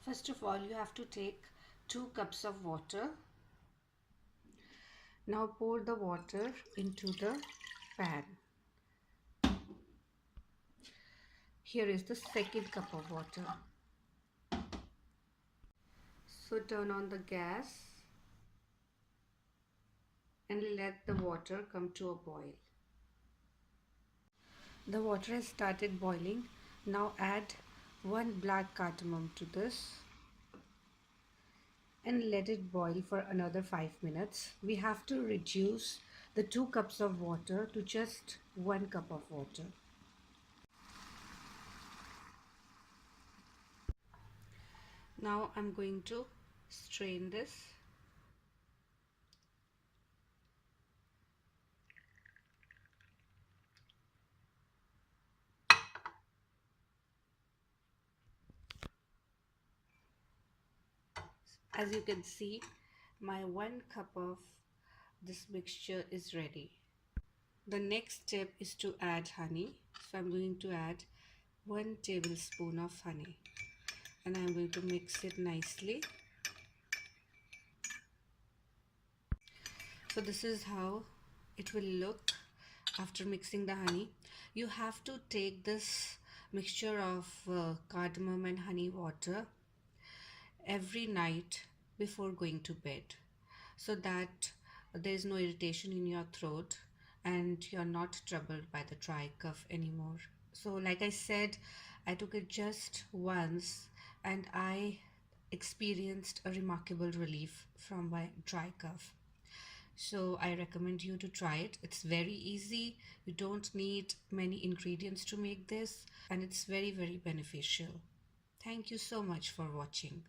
First of all, you have to take 2 cups of water. Now pour the water into the pan. Here is the second cup of water. So turn on the gas and let the water come to a boil. The water has started boiling. Now add 1 black cardamom to this and let it boil for another 5 minutes. We have to reduce the 2 cups of water to just 1 cup of water. Now I'm going to strain this. As you can see, my 1 cup of this mixture is ready. The next step is to add honey. So I'm going to add 1 tablespoon of honey and I'm going to mix it nicely. So this is how it will look after mixing the honey. You have to take this mixture of cardamom and honey water every night before going to bed so that there is no irritation in your throat and you're not troubled by the dry cough anymore. So like I said, I took it just once and I experienced a remarkable relief from my dry cough. So I recommend you to try it. It's very easy. You don't need many ingredients to make this and it's very beneficial. Thank you so much for watching.